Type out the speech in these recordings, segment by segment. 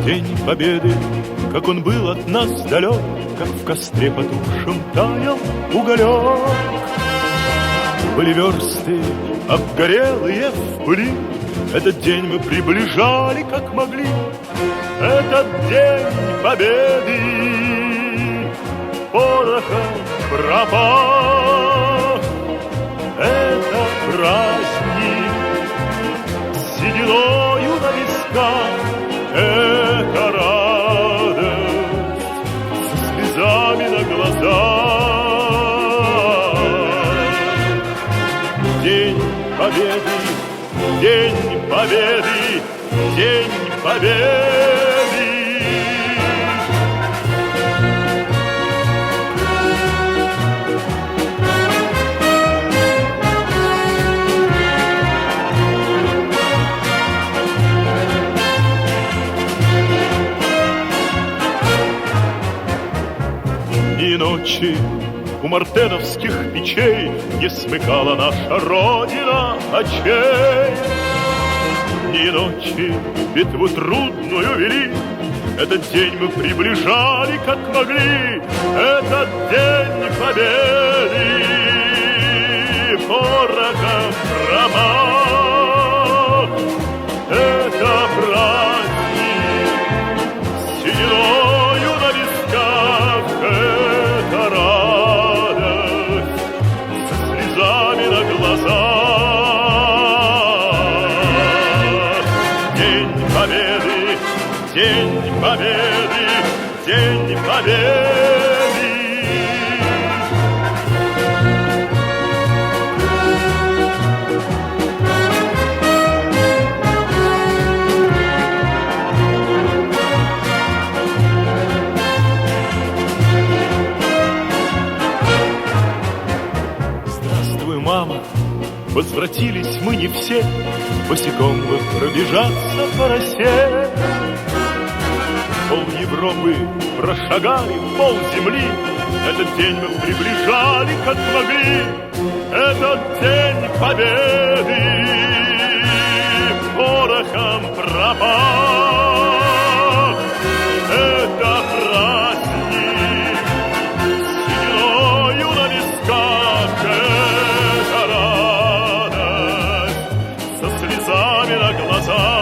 День Победы, как он был от нас далек, как в костре потухшем таял уголек. Были версты, обгорелые в пыли, этот день мы приближали, как могли. Этот день Победы порохом пропах. Это праздник с сединою на висках. Это радость со слезами на глазах. День Победы, День Победы, День Победы. И ночи у мартеновских печей не смыкала наша Родина очей. Дни и ночи битву трудную вели, этот день мы приближали, как могли. Этот день Победы порохом промах. Это праздник с сединою на висках. Это радость со слезами на глазах. День Победы, День Победы, День Победы. Здравствуй, мама, возвратились мы не все, босиком бы пробежаться по росе. Пол Европы прошагали, пол земли, этот день мы приближали, как могли. Этот день Победы порохом пропах. Это праздник с сединою на висках. Это радость со слезами на глазах.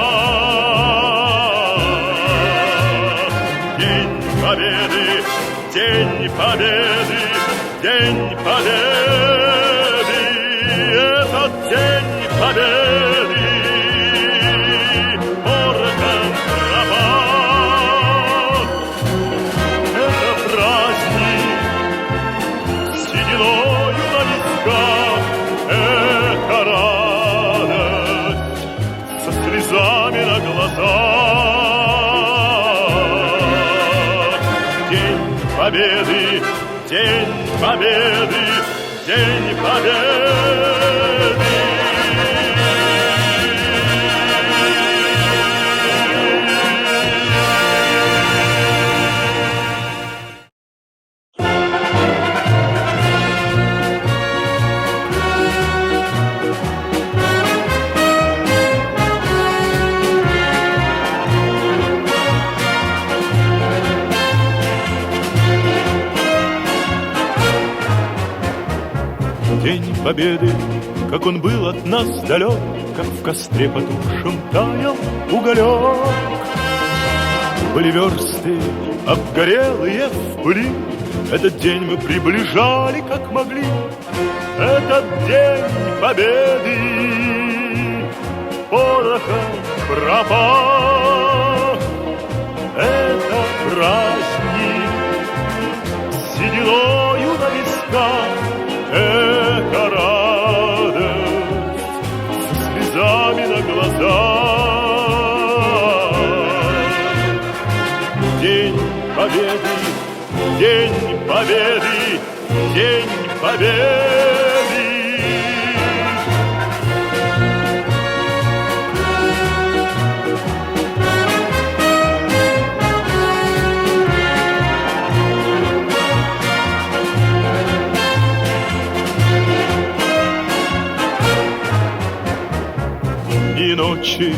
День Победы, День Победы, День Победы. Этот День Победы порохом пропах. Это праздник с сединою на висках. Это радость со слезами на глазах. День Победы, День Победы, День Победы. День Победы, как он был от нас далек, как в костре потухшем таял уголек. Были версты, обгорелые в пыли, этот день мы приближали, как могли. Этот день Победы порохом пропах. Это праздник с сединою на висках. Это радость со слезами на глазах. День Победы, День Победы, День Победы. И ночи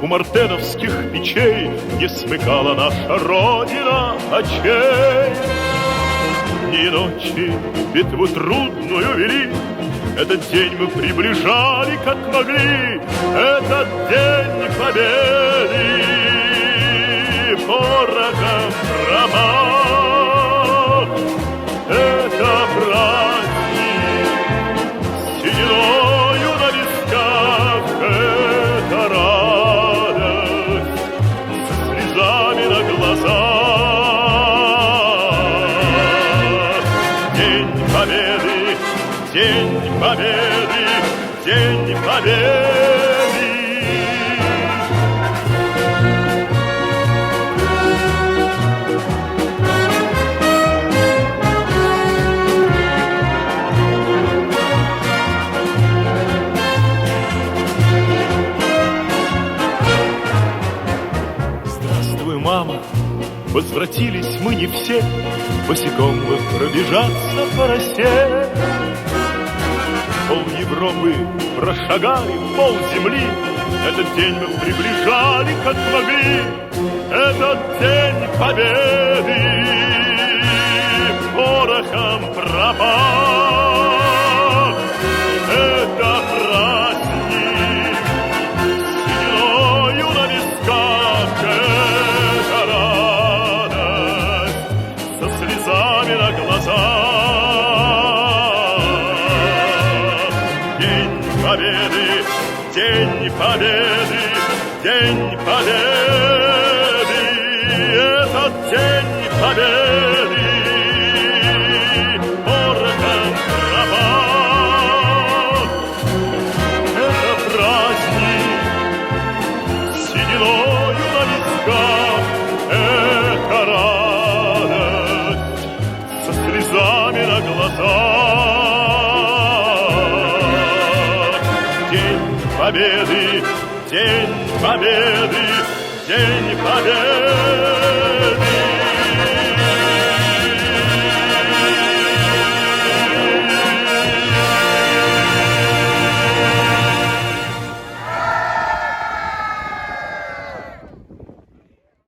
у мартеновских печей не смыкала наша Родина очей. Дни и ночи битву трудную вели, этот день мы приближали, как могли, этот день победы. Порохом промах, это праздник, сединою на висках, это радость, со слезами на глазах. День победы, день победы, день победы. Мама, возвратились мы не все, босиком бы пробежаться по росе. Пол Европы прошагали, пол земли, этот день мы приближали, как могли, этот день победы. Порохом пропах, это праздник, сединою на висках, на глазах. День победы, день победы, день победы, этот день победы. Порохом пропах, это праздник, сединою на висках, это радость, со слезами на глазах. День победы, день победы, день победы.